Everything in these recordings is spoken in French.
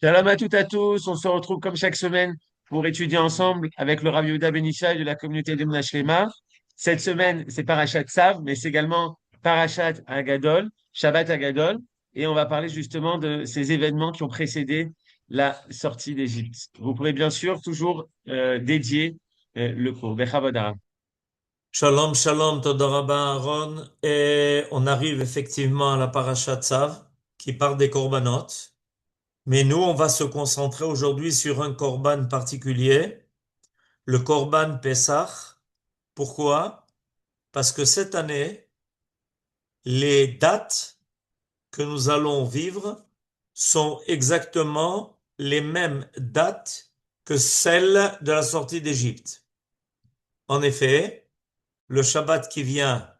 Shalom à toutes et à tous, on se retrouve comme chaque semaine pour étudier ensemble avec le Rav Yehuda Ben Ishai de la communauté de Mnashlema. Cette semaine, c'est Parashat Tzav, mais c'est également Parashat Agadol, Shabbat Agadol, et on va parler justement de ces événements qui ont précédé la sortie d'Égypte. Vous pouvez bien sûr toujours dédier le cours. Bechavod. Shalom, shalom, Toda Rabba Aaron. Et on arrive effectivement à la parashat Tzav, qui part des korbanot. Mais nous, on va se concentrer aujourd'hui sur un korban particulier, le korban Pessah. Pourquoi? Parce que cette année, les dates que nous allons vivre sont exactement les mêmes dates que celles de la sortie d'Égypte. En effet, le Shabbat qui vient,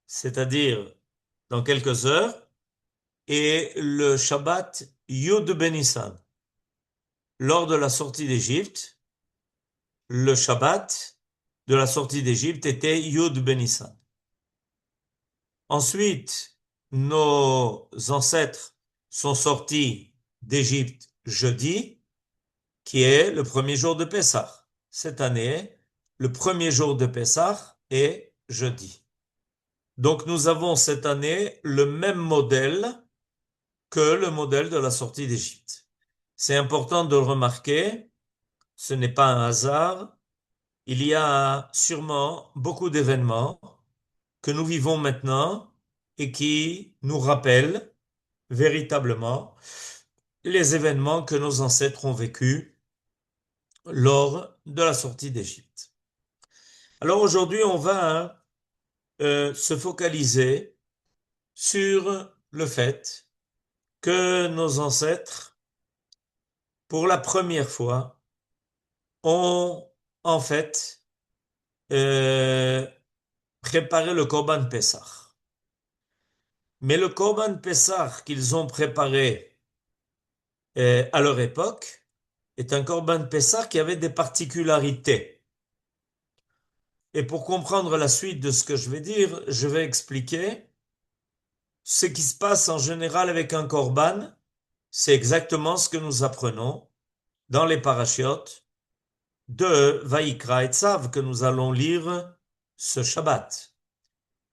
c'est-à-dire dans quelques heures, et le Shabbat Yud Ben Nissan. Lors de la sortie d'Égypte, le Shabbat de la sortie d'Égypte était Yud Ben Nissan. Ensuite, nos ancêtres sont sortis d'Égypte jeudi, qui est le premier jour de Pessah. Cette année, le premier jour de Pessah est jeudi. Donc nous avons cette année le même modèle que le modèle de la sortie d'Égypte. C'est important de le remarquer, ce n'est pas un hasard. Il y a sûrement beaucoup d'événements que nous vivons maintenant et qui nous rappellent véritablement les événements que nos ancêtres ont vécus lors de la sortie d'Égypte. Alors aujourd'hui, on va se focaliser sur le fait que nos ancêtres, pour la première fois, ont en fait euh, préparé le Korban Pessah. Mais le Korban Pessah qu'ils ont préparé à leur époque est un Korban Pessah qui avait des particularités. Et pour comprendre la suite de ce que je vais dire, je vais expliquer ce qui se passe en général avec un Korban. C'est exactement ce que nous apprenons dans les parachiotes de Vaïkra et Tzav que nous allons lire ce Shabbat.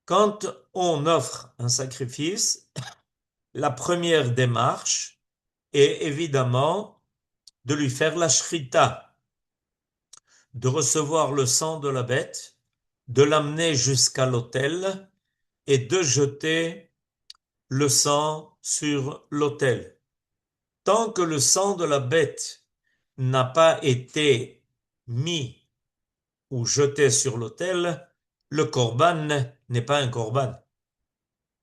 Quand on offre un sacrifice, la première démarche est évidemment de lui faire la shrita, de recevoir le sang de la bête, de l'amener jusqu'à l'autel et de jeter le sang sur l'autel. Tant que le sang de la bête n'a pas été mis ou jeté sur l'autel, le korban n'est pas un korban.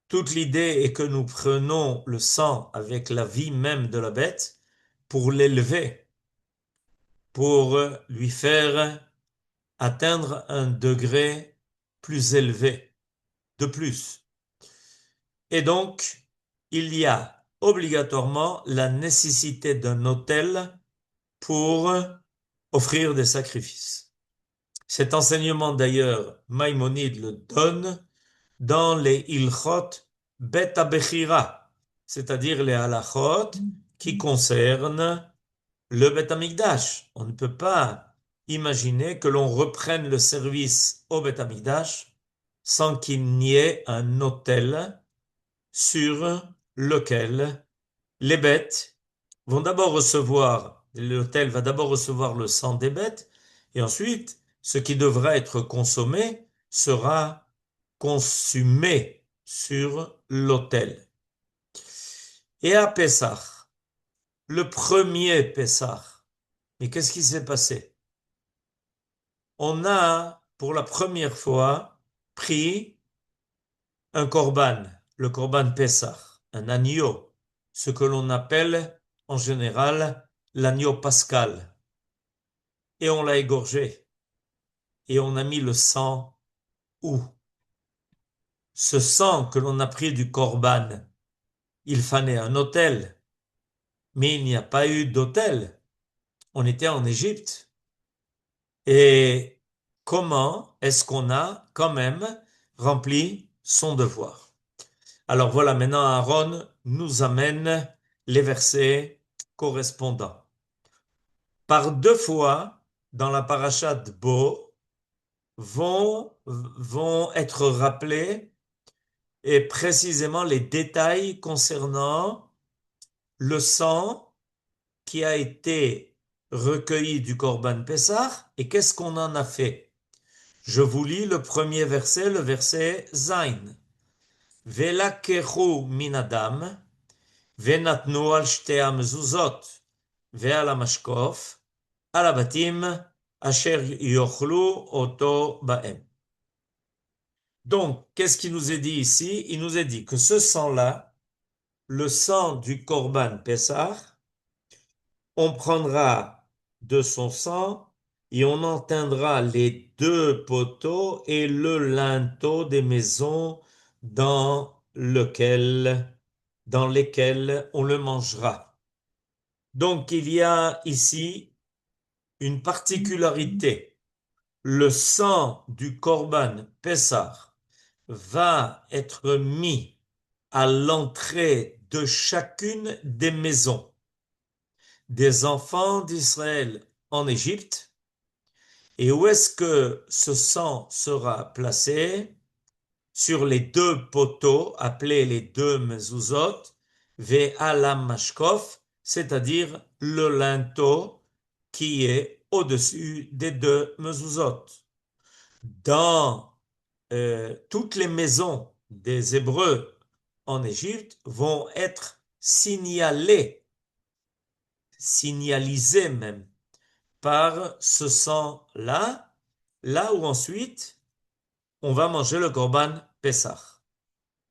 Toute l'idée est que nous prenons le sang avec la vie même de la bête pour l'élever, pour lui faire atteindre un degré plus élevé, de plus. Et donc, il y a obligatoirement la nécessité d'un autel pour offrir des sacrifices. Cet enseignement d'ailleurs, Maïmonide le donne dans les Ilchot Bet HaBechira, c'est-à-dire les halachot qui concernent le Bet HaMikdash. On ne peut pas imaginer que l'on reprenne le service au Bet HaMikdash sans qu'il n'y ait un autel sur lequel les bêtes vont d'abord recevoir, l'autel va d'abord recevoir le sang des bêtes, et ensuite, ce qui devra être consommé sera consumé sur l'autel. Et à Pessah, le premier Pessah, mais qu'est-ce qui s'est passé? On a, pour la première fois, pris un korban, le korban Pessah, un agneau, ce que l'on appelle en général l'agneau pascal. Et on l'a égorgé. Et on a mis le sang où? Ce sang que l'on a pris du korban, il fallait un autel. Mais il n'y a pas eu d'autel. On était en Égypte. Et comment est-ce qu'on a quand même rempli son devoir? Alors voilà, maintenant Aaron nous amène les versets correspondants. Par deux fois, dans la paracha de Bo, vont être rappelés et précisément les détails concernant le sang qui a été recueilli du Corban Pessah et qu'est-ce qu'on en a fait. Je vous lis le premier verset, le verset Zain. Velakechu min adam, venatnu al shte המזוזות ועל המשקוף, על הבתים אשר יאכלו אותו בהם. Donc, qu'est-ce qui nous est dit ici? Il nous est dit que ce sang-là, le sang du Corban Pessah, on prendra de son sang et on enteindra les deux poteaux et le linteau des maisons dans lesquelles on le mangera. Donc il y a ici une particularité. Le sang du Corban Pessah va être mis à l'entrée de chacune des maisons des enfants d'Israël en Égypte. Et où est-ce que ce sang sera placé? Sur les deux poteaux appelés les deux mezuzot, ve'alam mashkof, c'est-à-dire le linteau qui est au-dessus des deux mezuzot. Dans toutes les maisons des Hébreux en Égypte vont être signalisées même par ce sang-là, là où ensuite on va manger le Corban Pessah.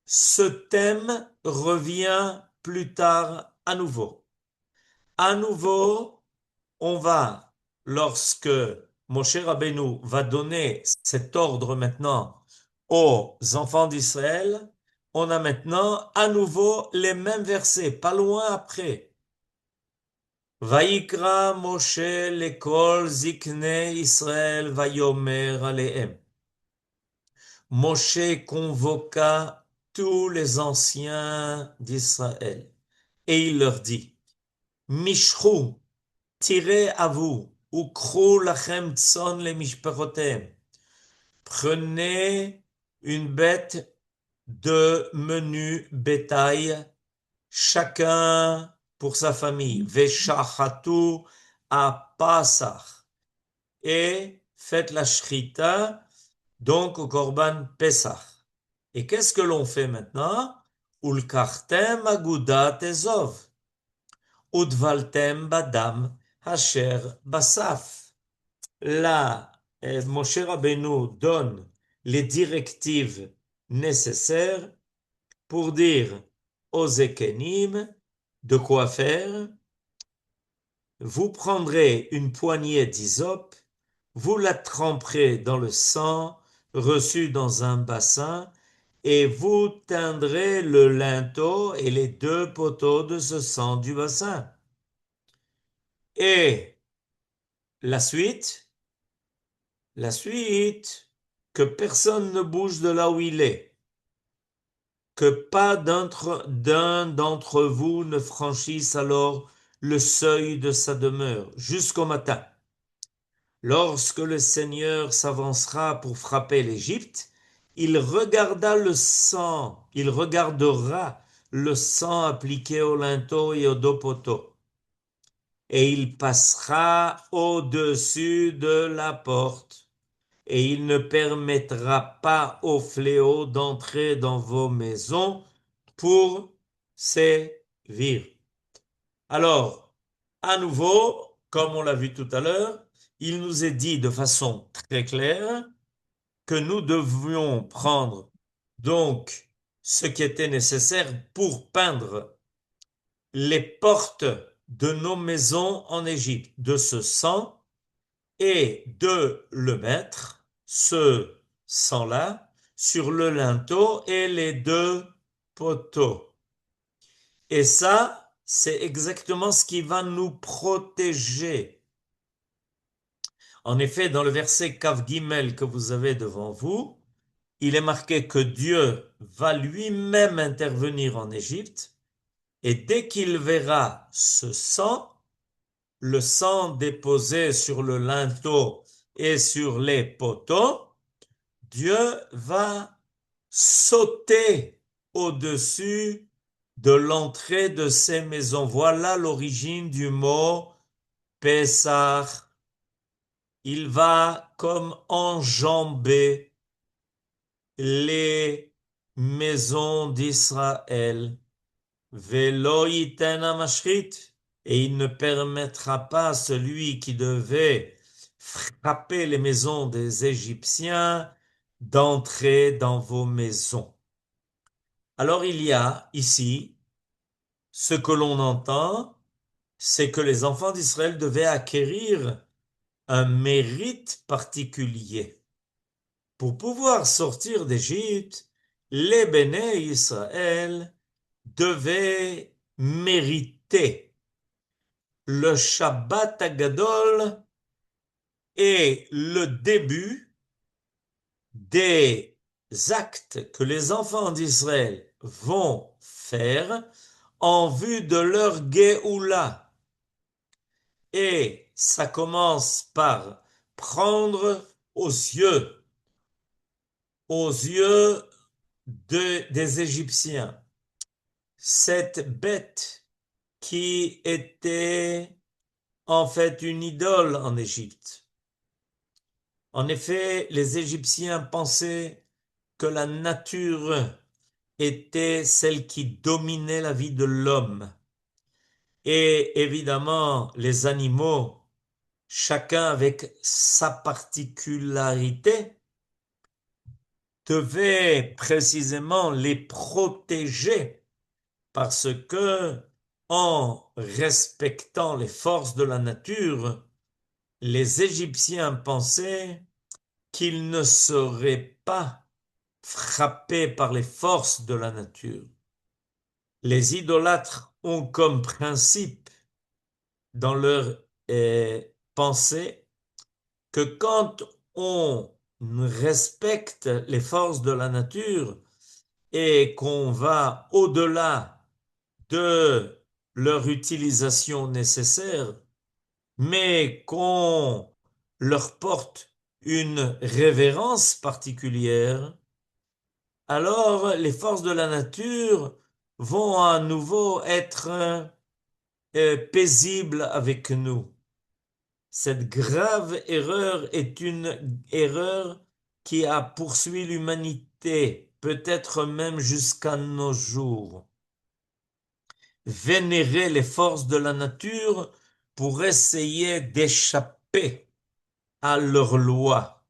Ce thème revient plus tard à nouveau. À nouveau, on va, lorsque Moshe Rabbeinu va donner cet ordre maintenant aux enfants d'Israël, on a maintenant à nouveau les mêmes versets, pas loin après. Vayikra Moshe lekol ziknei Israël vayomer alehem. Moshe convoqua tous les anciens d'Israël et il leur dit, Mishru, tirez à vous, ukru lachem tson le mishpachotem. Prenez une bête de menu bétail, chacun pour sa famille, veshachatu à Pasach, et faites la shrita, donc au Corban Pesach. Et qu'est-ce que l'on fait maintenant? Ulkartem agudat ezov, udvaltem badam asher basaf. Là, Moshe Rabbeinu donne les directives nécessaires pour dire aux Ékénim de quoi faire. Vous prendrez une poignée d'hysope, vous la tremperez dans le sang reçu dans un bassin et vous teindrez le linteau et les deux poteaux de ce sang du bassin. Et la suite, que personne ne bouge de là où il est, que pas d'un d'entre vous ne franchisse alors le seuil de sa demeure jusqu'au matin. Lorsque le Seigneur s'avancera pour frapper l'Égypte, il regardera le sang appliqué au linteau et aux deux poteaux, et il passera au-dessus de la porte, et il ne permettra pas au fléau d'entrer dans vos maisons pour sévir. Alors, à nouveau, comme on l'a vu tout à l'heure, il nous est dit de façon très claire que nous devions prendre donc ce qui était nécessaire pour peindre les portes de nos maisons en Égypte, de ce sang, et de le mettre, ce sang-là, sur le linteau et les deux poteaux. Et ça, c'est exactement ce qui va nous protéger. En effet, dans le verset Kav Gimel que vous avez devant vous, il est marqué que Dieu va lui-même intervenir en Égypte, et dès qu'il verra ce sang, le sang déposé sur le linteau et sur les poteaux, Dieu va sauter au-dessus de l'entrée de ces maisons. Voilà l'origine du mot Pessah. Il va comme enjamber les maisons d'Israël. Velo yiten hamashchit, et il ne permettra pas à celui qui devait frapper les maisons des Égyptiens d'entrer dans vos maisons. Alors il y a ici, ce que l'on entend, c'est que les enfants d'Israël devaient acquérir un mérite particulier. Pour pouvoir sortir d'Égypte, les béné Israël devaient mériter le Shabbat Agadol est le début des actes que les enfants d'Israël vont faire en vue de leur Géoula. Et ça commence par prendre aux yeux des Égyptiens, cette bête qui était en fait une idole en Égypte. En effet, les Égyptiens pensaient que la nature était celle qui dominait la vie de l'homme. Et évidemment, les animaux, chacun avec sa particularité, devaient précisément les protéger parce que, en respectant les forces de la nature, les Égyptiens pensaient qu'ils ne seraient pas frappés par les forces de la nature. Les idolâtres ont comme principe dans leur pensée que quand on respecte les forces de la nature et qu'on va au-delà de leur utilisation nécessaire, mais qu'on leur porte une révérence particulière, alors les forces de la nature vont à nouveau être paisibles avec nous. Cette grave erreur est une erreur qui a poursuivi l'humanité, peut-être même jusqu'à nos jours. Vénérer les forces de la nature pour essayer d'échapper à leurs lois.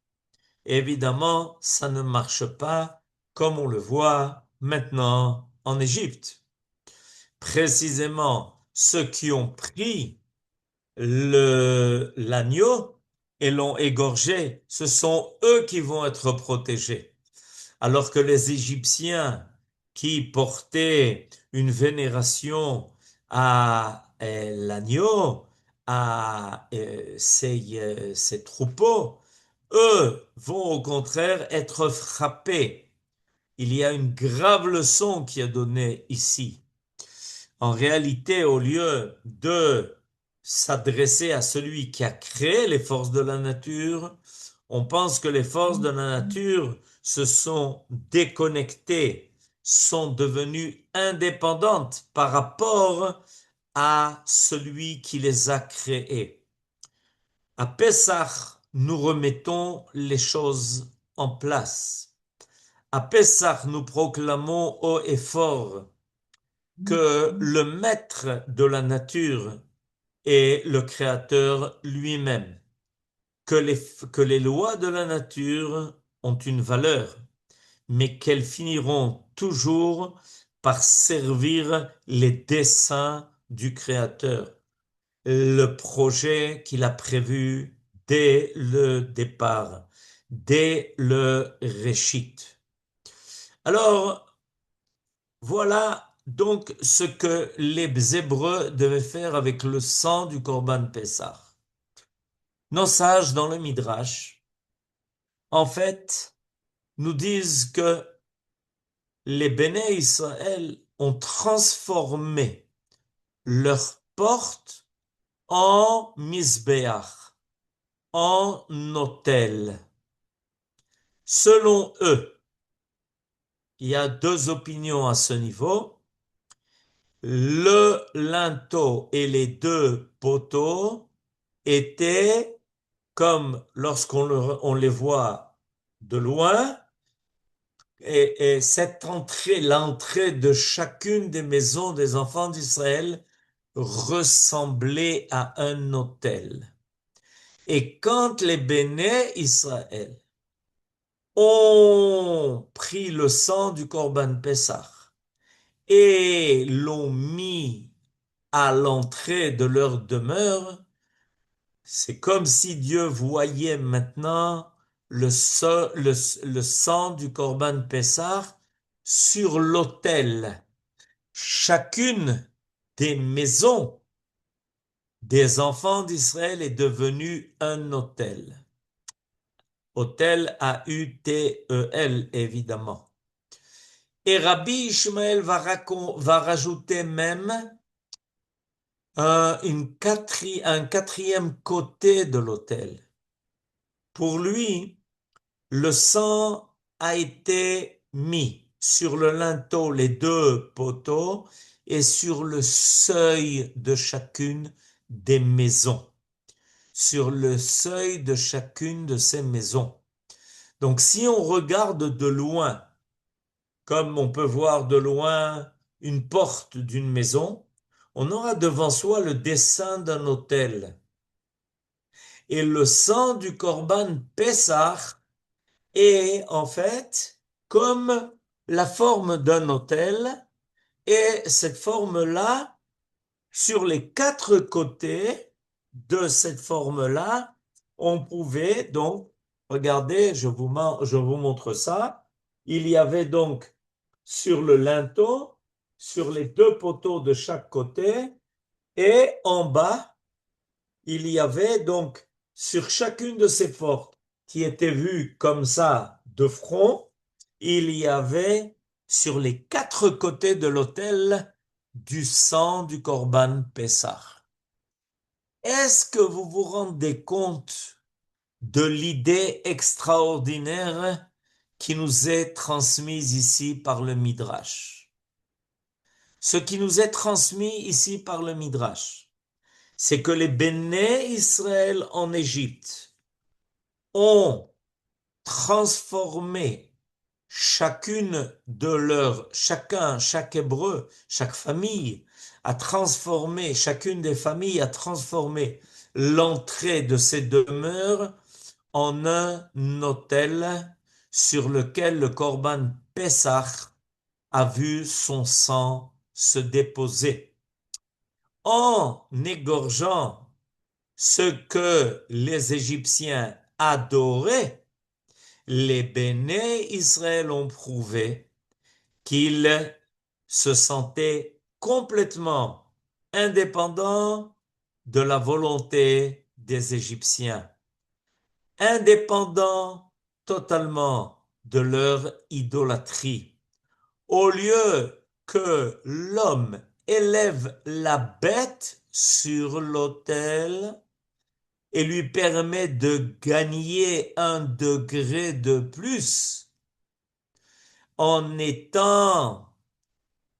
Évidemment, ça ne marche pas comme on le voit maintenant en Égypte. Précisément, ceux qui ont pris l'agneau et l'ont égorgé, ce sont eux qui vont être protégés. Alors que les Égyptiens qui portaient une vénération à l'agneau, à ces troupeaux, eux vont au contraire être frappés. Il y a une grave leçon qui est donnée ici. En réalité, au lieu de s'adresser à celui qui a créé les forces de la nature, on pense que les forces de la nature se sont déconnectées, sont devenues indépendantes par rapport à celui qui les a créées. À Pessah, nous remettons les choses en place. À Pessah, nous proclamons haut et fort que le maître de la nature est le créateur lui-même, que les lois de la nature ont une valeur, mais qu'elles finiront toujours par servir les desseins du créateur, le projet qu'il a prévu dès le départ, dès le Réchit. Alors, voilà donc ce que les Hébreux devaient faire avec le sang du Corban Pessah. Nos sages dans le Midrash, en fait, nous disent que les Béné Israël ont transformé leur porte en misbéach, en autel. Selon eux, il y a deux opinions à ce niveau. Le linteau et les deux poteaux étaient comme lorsqu'on on les voit de loin, et cette entrée, l'entrée de chacune des maisons des enfants d'Israël ressemblait à un autel. Et quand les béné Israël ont pris le sang du Corban Pessah et l'ont mis à l'entrée de leur demeure, c'est comme si Dieu voyait maintenant le sang du Corban Pessah sur l'autel. Chacune des maisons des enfants d'Israël est devenue un autel. Autel A-U-T-E-L, évidemment. Et Rabbi Ishmael va rajouter même un quatrième côté de l'autel. Pour lui, le sang a été mis sur le linteau, les deux poteaux, et sur le seuil de chacune des maisons. Sur le seuil de chacune de ces maisons. Donc si on regarde de loin, comme on peut voir de loin une porte d'une maison, on aura devant soi le dessin d'un autel. Et le sang du Corban Pessah est en fait comme la forme d'un autel, et cette forme-là, sur les quatre côtés de cette forme-là, on pouvait donc, regardez, je vous montre ça, il y avait donc sur le linteau, sur les deux poteaux de chaque côté, et en bas, il y avait donc sur chacune de ces portes qui étaient vues comme ça de front, il y avait sur les quatre côtés de l'autel du sang du Corban Pessah. Est-ce que vous vous rendez compte de l'idée extraordinaire qui nous est transmise ici par le Midrash? Ce qui nous est transmis ici par le Midrash, c'est que les Béné Israël en Égypte ont transformé chaque hébreu, chaque famille a transformé, chacune des familles a transformé l'entrée de ces demeures en un autel sur lequel le Corban Pessah a vu son sang se déposer. En égorgeant ce que les Égyptiens adoraient, les Béné Israël ont prouvé qu'ils se sentaient complètement indépendants de la volonté des Égyptiens, indépendants totalement de leur idolâtrie. Au lieu que l'homme élève la bête sur l'autel et lui permet de gagner un degré de plus en étant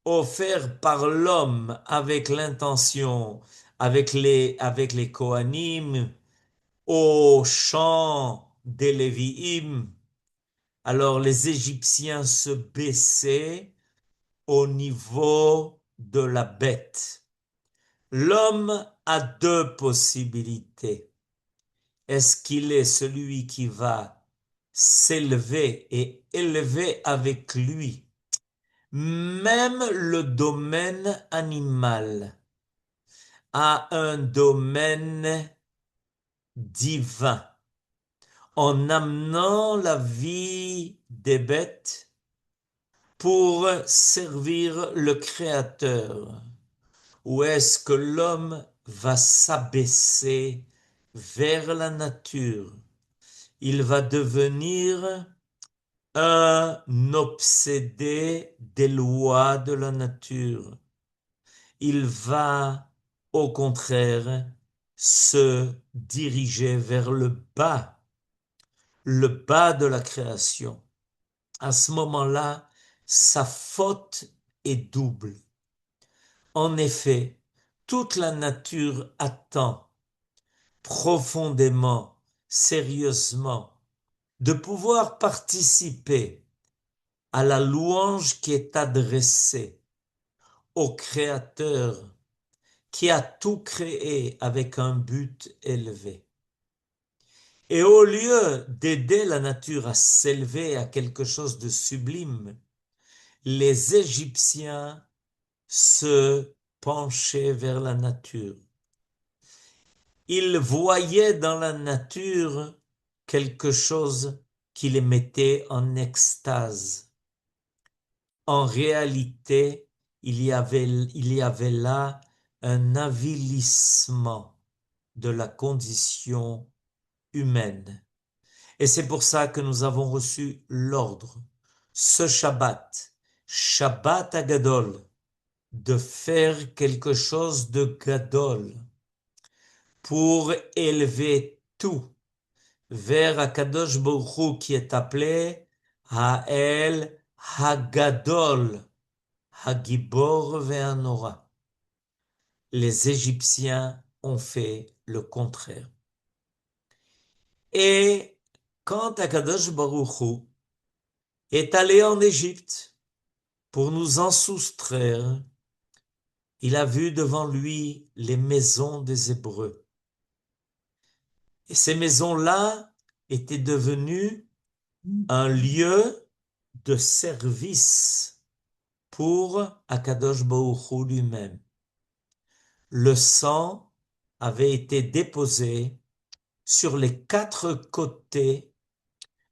offert par l'homme avec l'intention, avec les Kohanim, au chant des Lévi'im, alors les Égyptiens se baissaient au niveau de la bête. L'homme a deux possibilités. Est-ce qu'il est celui qui va s'élever et élever avec lui même le domaine animal a un domaine divin en amenant la vie des bêtes pour servir le Créateur? Ou est-ce que l'homme va s'abaisser vers la nature? Il va devenir un obsédé des lois de la nature. Il va, au contraire, se diriger vers le bas de la création. À ce moment-là, sa faute est double. En effet, toute la nature attend profondément, sérieusement, de pouvoir participer à la louange qui est adressée au Créateur qui a tout créé avec un but élevé. Et au lieu d'aider la nature à s'élever à quelque chose de sublime, les Égyptiens se penchaient vers la nature. Ils voyaient dans la nature quelque chose qui les mettait en extase. En réalité, il y avait là un avilissement de la condition humaine. Et c'est pour ça que nous avons reçu l'ordre, ce Shabbat, Shabbat Agadol, de faire quelque chose de Gadol pour élever tout vers Akadosh Baruch Hu qui est appelé Ha'el Hagadol, Hagibor ve'anora. Les Égyptiens ont fait le contraire. Et quand Akadosh Baruch Hu est allé en Égypte pour nous en soustraire, il a vu devant lui les maisons des Hébreux. Et ces maisons-là étaient devenues un lieu de service pour Akadosh Baruch Hu lui-même. Le sang avait été déposé sur les 4 côtés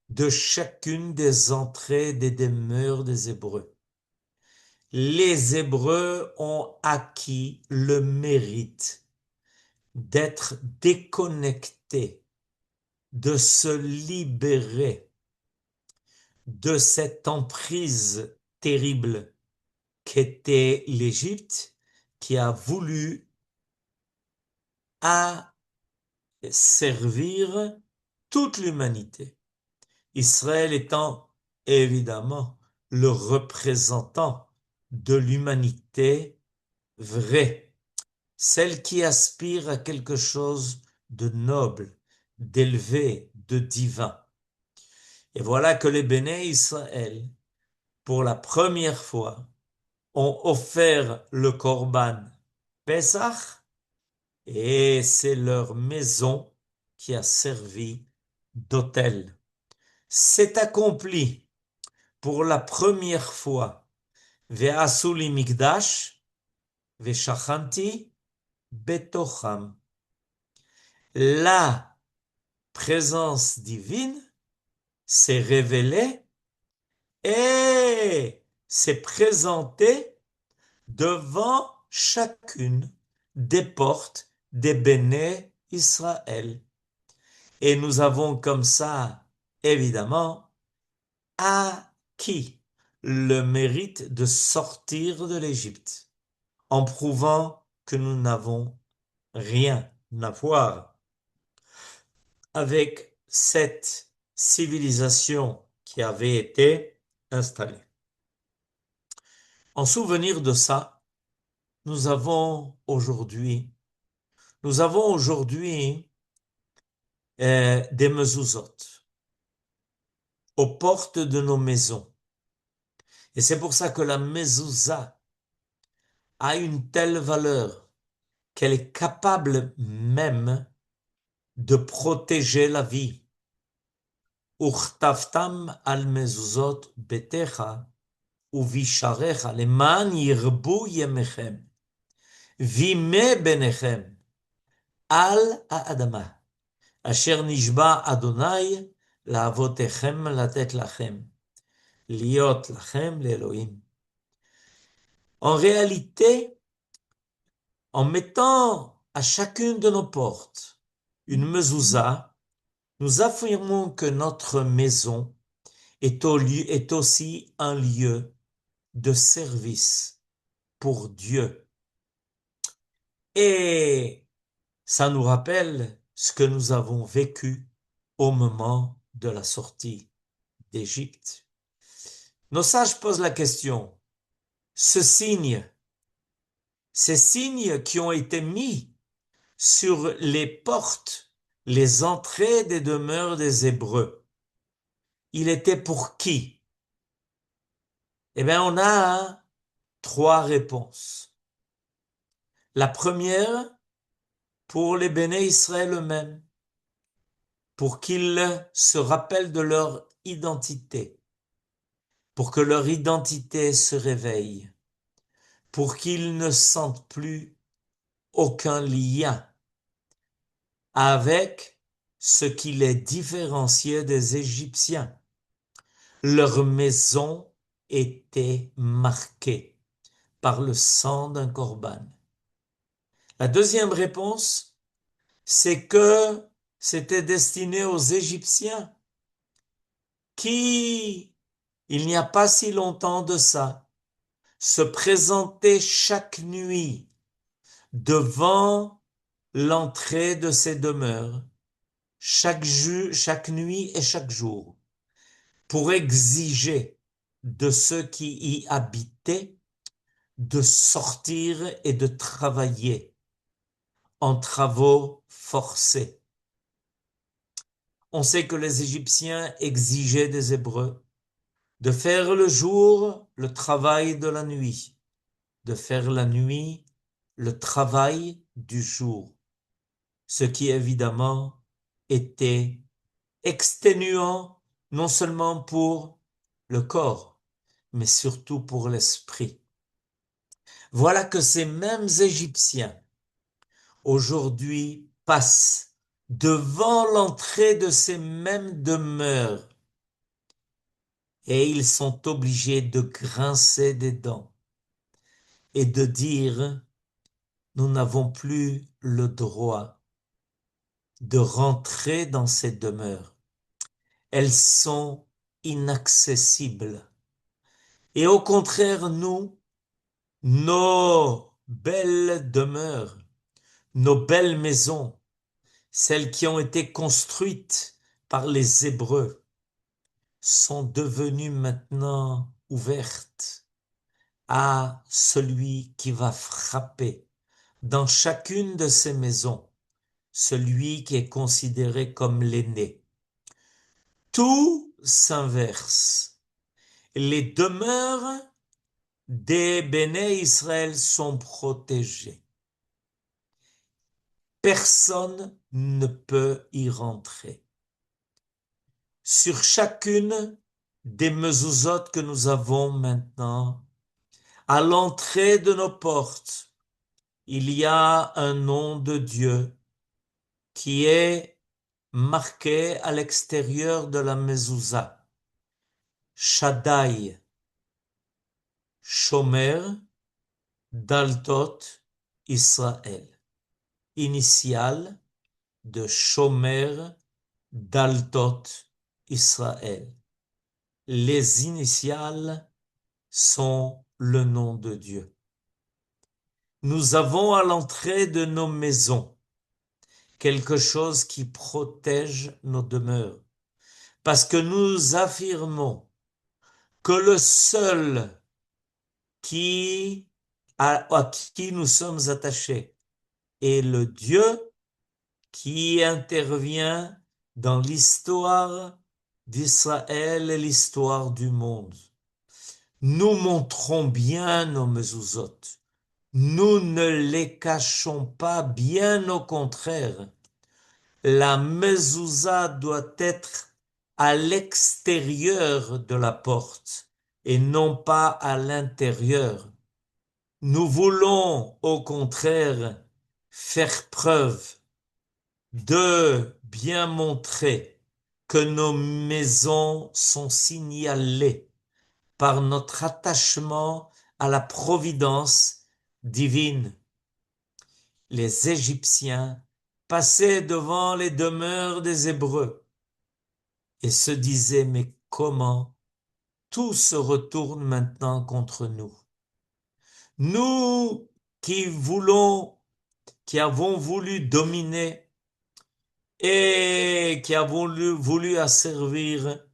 de chacune des entrées des demeures des Hébreux. Les Hébreux ont acquis le mérite d'être déconnectés, de se libérer de cette emprise terrible qu'était l'Égypte, qui a voulu asservir toute l'humanité. Israël étant évidemment le représentant de l'humanité vraie, celle qui aspire à quelque chose de noble, d'élevé, de divin. Et voilà que les béné Israël, pour la première fois, ont offert le Korban Pesach, et c'est leur maison qui a servi d'autel. C'est accompli pour la première fois. Ve'asu li mikdash ve'shachanti betocham. La présence divine s'est révélée et s'est présentée devant chacune des portes des béné Israël. Et nous avons comme ça, évidemment, acquis le mérite de sortir de l'Égypte, en prouvant que nous n'avons rien à voir avec cette civilisation qui avait été installée. En souvenir de ça, nous avons aujourd'hui, des mezuzot aux portes de nos maisons. Et c'est pour ça que la mezouza a une telle valeur qu'elle est capable même de protéger la vie. Uchtavtam al mezuzot betecha uvisharecha leman yirbu yemechem vime benechem al האדמה אשר נשבע אדוני לאבותיכם לתת לכם להיות לכם לאלוהים. En réalité, en mettant à chacune de nos portes une mezouza, nous affirmons que notre maison est aussi un lieu de service pour Dieu. Et ça nous rappelle ce que nous avons vécu au moment de la sortie d'Égypte. Nos sages posent la question, ce signe, ces signes qui ont été mis sur les portes, les entrées des demeures des Hébreux, il était pour qui? Eh bien, on a trois réponses. La première, pour les béné Israël eux-mêmes, pour qu'ils se rappellent de leur identité, pour que leur identité se réveille, pour qu'ils ne sentent plus aucun lien avec ce qui les différenciait des Égyptiens. Leur maison était marquée par le sang d'un corban. La deuxième réponse, c'est que c'était destiné aux Égyptiens qui, il n'y a pas si longtemps de ça, se présentaient chaque nuit devant l'entrée de ces demeures, chaque nuit et chaque jour, pour exiger de ceux qui y habitaient de sortir et de travailler en travaux forcés. On sait que les Égyptiens exigeaient des Hébreux de faire le jour le travail de la nuit, de faire la nuit le travail du jour, ce qui évidemment était exténuant non seulement pour le corps, mais surtout pour l'esprit. Voilà que ces mêmes Égyptiens aujourd'hui passent devant l'entrée de ces mêmes demeures et ils sont obligés de grincer des dents et de dire nous n'avons plus le droit de rentrer dans ces demeures. Elles sont inaccessibles. Et au contraire, nous, nos belles demeures, nos belles maisons, celles qui ont été construites par les Hébreux, sont devenues maintenant ouvertes à celui qui va frapper dans chacune de ces maisons, celui qui est considéré comme l'aîné. Tout s'inverse. Les demeures des béné Israël sont protégées. Personne ne peut y rentrer. Sur chacune des mezuzot que nous avons maintenant, à l'entrée de nos portes, il y a un nom de Dieu qui est marqué à l'extérieur de la mezouza. Shaddai, Shomer, Daltot, Israël. Initiale de Shomer, Daltot, Israël. Les initiales sont le nom de Dieu. Nous avons à l'entrée de nos maisons quelque chose qui protège nos demeures, parce que nous affirmons que le seul à qui nous sommes attachés est le Dieu qui intervient dans l'histoire d'Israël et l'histoire du monde. Nous montrons bien nos mezuzot. Nous ne les cachons pas, bien au contraire. La mezouza doit être à l'extérieur de la porte et non pas à l'intérieur. Nous voulons au contraire faire preuve de bien montrer que nos maisons sont signalées par notre attachement à la providence divine. Les Égyptiens passaient devant les demeures des Hébreux et se disaient, mais comment tout se retourne maintenant contre nous. Nous qui voulons, qui avons voulu dominer et qui avons voulu asservir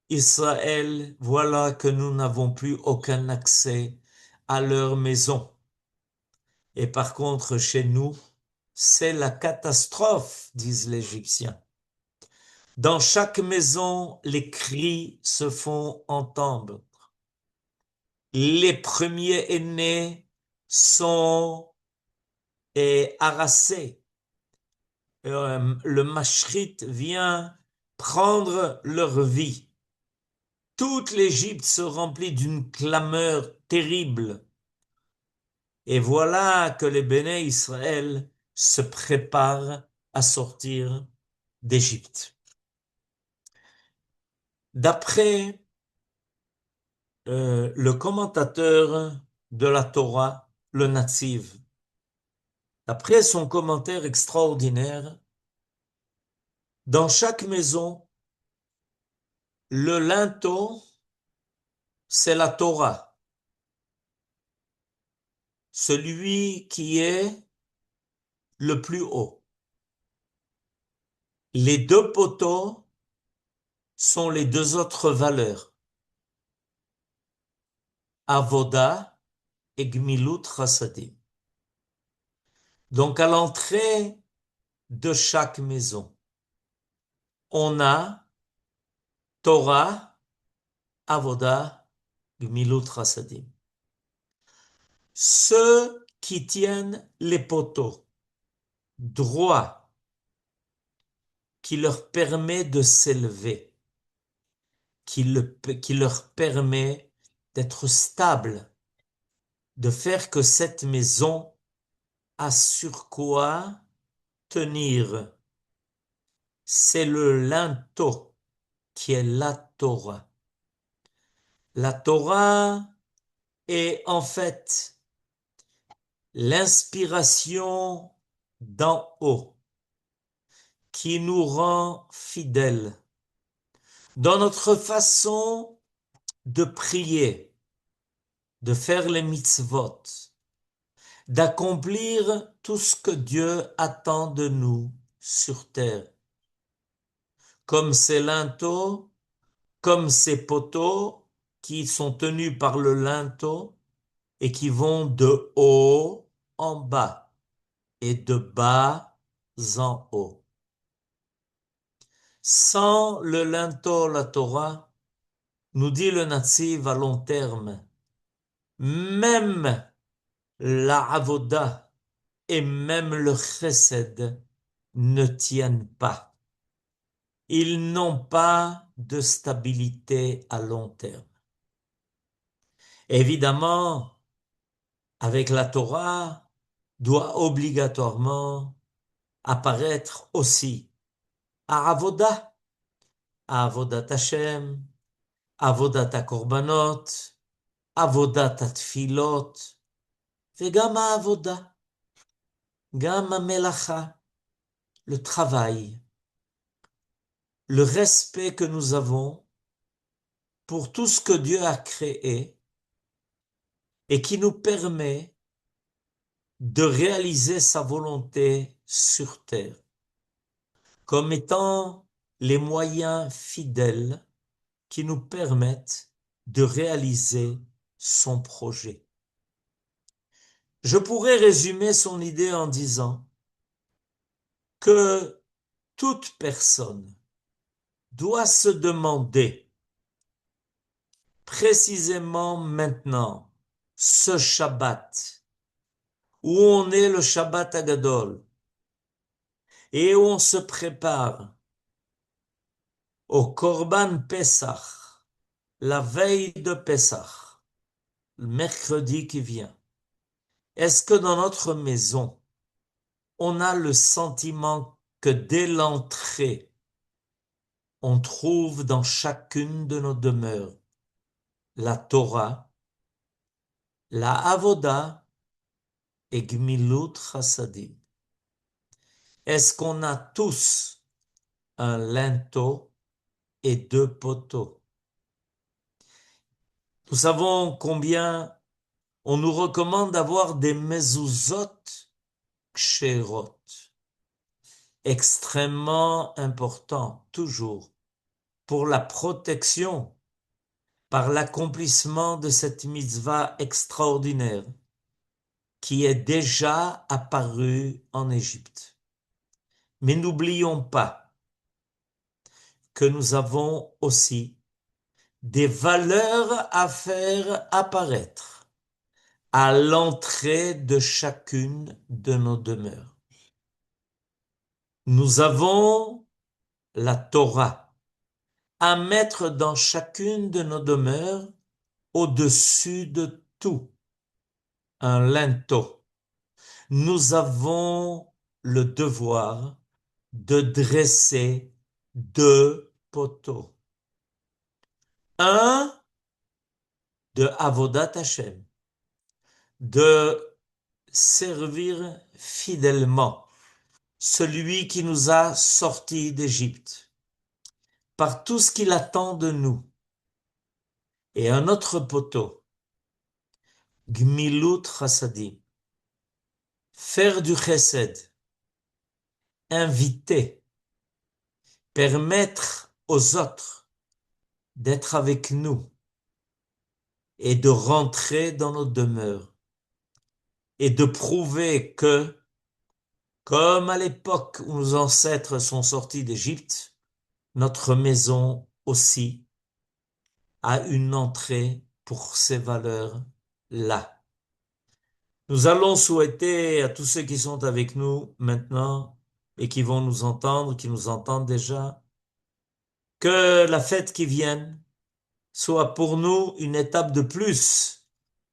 Israël, voilà que nous n'avons plus aucun accès à leur maison. Et par contre, chez nous, c'est la catastrophe, disent les Égyptiens. Dans chaque maison, les cris se font entendre. Les premiers aînés sont harassés. Le Mashrit vient prendre leur vie. Toute l'Égypte se remplit d'une clameur terrible. Et voilà que les béné Israël se préparent à sortir d'Égypte. D'après le commentateur de la Torah, le Netziv, d'après son commentaire extraordinaire, dans chaque maison, le linteau, c'est la Torah, celui qui est le plus haut. Les deux poteaux sont les deux autres valeurs, Avoda et Gmilut Chassadim. Donc à l'entrée de chaque maison, on a Torah, Avoda, Gmilut Chassadim. Ceux qui tiennent les poteaux droits, qui leur permet de s'élever, qui leur permet d'être stable, de faire que cette maison a sur quoi tenir. C'est le linteau qui est la Torah. La Torah est en fait l'inspiration d'en haut qui nous rend fidèles dans notre façon de prier, de faire les mitzvot, d'accomplir tout ce que Dieu attend de nous sur terre. Comme ces linteaux, comme ces poteaux qui sont tenus par le linteau et qui vont de haut en bas et de bas en haut. Sans le linteau, la Torah, nous dit le Netziv à long terme, même la avoda et même le chesed ne tiennent pas. Ils n'ont pas de stabilité à long terme. Évidemment, avec la Torah, doit obligatoirement apparaître aussi Avoda, Avodat Hashem, Avodat HaKorbanot, Avodat HaTfilot, וגם העבודה, גם המלאכה, le travail, le respect que nous avons pour tout ce que Dieu a créé et qui nous permet de réaliser sa volonté sur terre, comme étant les moyens fidèles qui nous permettent de réaliser son projet. Je pourrais résumer son idée en disant que toute personne doit se demander précisément maintenant, ce Shabbat, où on est le Shabbat Agadol, et où on se prépare au Korban Pesach, la veille de Pesach, le mercredi qui vient. Est-ce que dans notre maison, on a le sentiment que dès l'entrée, on trouve dans chacune de nos demeures la Torah, la Avoda et Gmilut Chassadim? Est-ce qu'on a tous un linteau et deux poteaux? Nous savons combien on nous recommande d'avoir des mezuzot ksherot. Extrêmement important, toujours, pour la protection par l'accomplissement de cette mitzvah extraordinaire qui est déjà apparue en Égypte. Mais n'oublions pas que nous avons aussi des valeurs à faire apparaître à l'entrée de chacune de nos demeures. Nous avons la Torah à mettre dans chacune de nos demeures au-dessus de tout, un linteau. Nous avons le devoir de dresser 2 poteaux. Un de Avodat Hashem, de servir fidèlement celui qui nous a sortis d'Égypte par tout ce qu'il attend de nous. Et un autre poteau, Gmilut Chassadim, faire du chesed, inviter, permettre aux autres d'être avec nous et de rentrer dans nos demeures et de prouver que, comme à l'époque où nos ancêtres sont sortis d'Égypte, notre maison aussi a une entrée pour ces valeurs-là. Nous allons souhaiter à tous ceux qui sont avec nous maintenant et qui vont nous entendre, qui nous entendent déjà, que la fête qui vient soit pour nous une étape de plus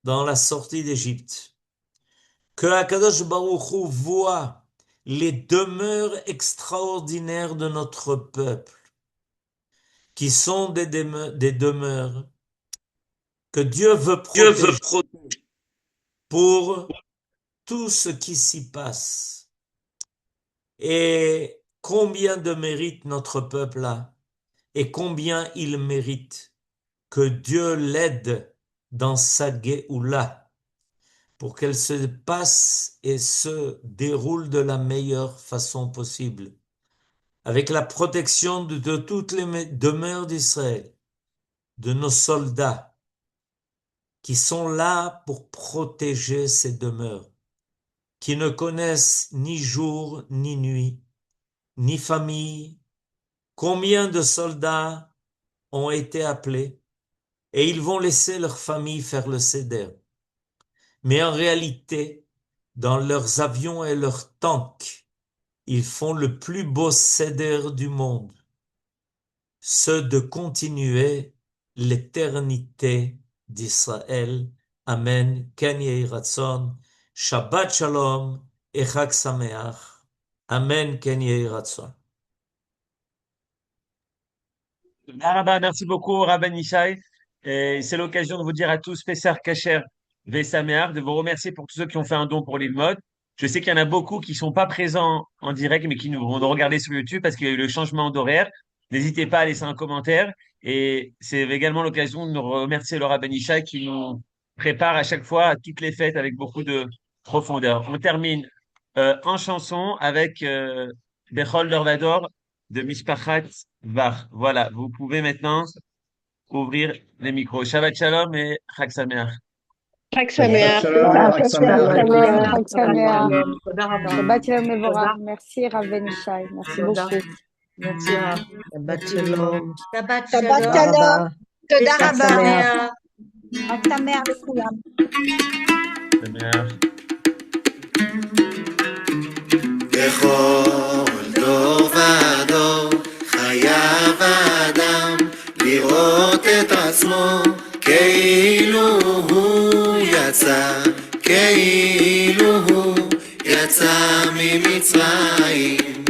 dans la sortie d'Égypte. Que Akadosh Baruch Hu voit les demeures extraordinaires de notre peuple, qui sont des demeures que Dieu veut protéger pour tout ce qui s'y passe. Et combien de mérite notre peuple a, et combien il mérite que Dieu l'aide dans sa Géoula, pour qu'elle se passe et se déroule de la meilleure façon possible, avec la protection de toutes les demeures d'Israël, de nos soldats, qui sont là pour protéger ces demeures, qui ne connaissent ni jour, ni nuit, ni famille. Combien de soldats ont été appelés et ils vont laisser leur famille faire le seder. Mais en réalité, dans leurs avions et leurs tanks, ils font le plus beau seder du monde, ce de continuer l'éternité d'Israël. Amen. Ken Yehi Ratzon. Shabbat Shalom et Chag Sameach. Amen. Ken Yehi Ratzon. Merci beaucoup, Rabban Ishaï. Et c'est l'occasion de vous dire à tous, Pessar Kacher, Vesameach, de vous remercier pour tous ceux qui ont fait un don pour les modes. Je sais qu'il y en a beaucoup qui sont pas présents en direct, mais qui nous vont nous regarder sur YouTube parce qu'il y a eu le changement d'horaire. N'hésitez pas à laisser un commentaire. Et c'est également l'occasion de nous remercier le Rabban Ishaï qui nous prépare à chaque fois à toutes les fêtes avec beaucoup de profondeur. On termine en chanson avec Bechol Dorvador de Mishpachat Var. Voilà, vous pouvez maintenant ouvrir les micros. Shabbat Shalom et Chag Sameach. חג Shabbat שמח. shalom, Shabbat Chag Sameach shalom. לכולם. חג שמח. תודה רבה. Shabbat shalom מבורך. תודה. Merci Rabben Ishai. Merci תודה. beaucoup. merci רב. Shabbat shalom. שבת Shabbat שלום. תודה רבה. תודה חג רבה. שמח. חג שמח לכולם. Sameach. בכל דור ודור חייב האדם לראות את עצמו כאילו הוא יצא, כאילו הוא יצא ממצרים.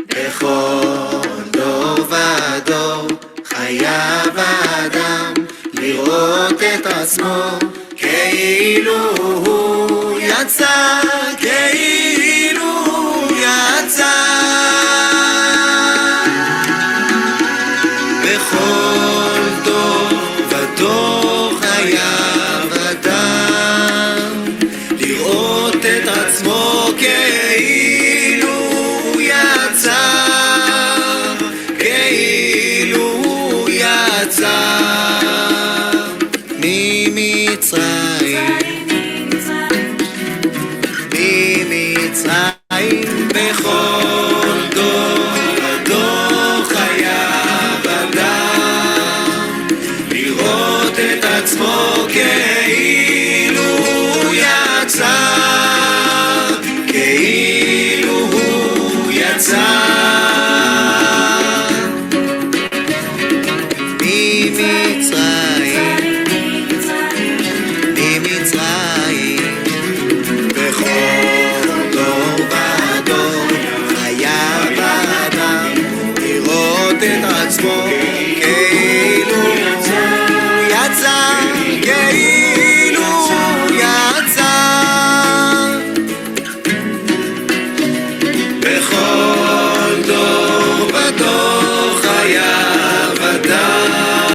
בכל דור ודור חייב האדם לראות את עצמו כאילו הוא יצא, כאילו הוא יצא. בכל דור מצרים בכל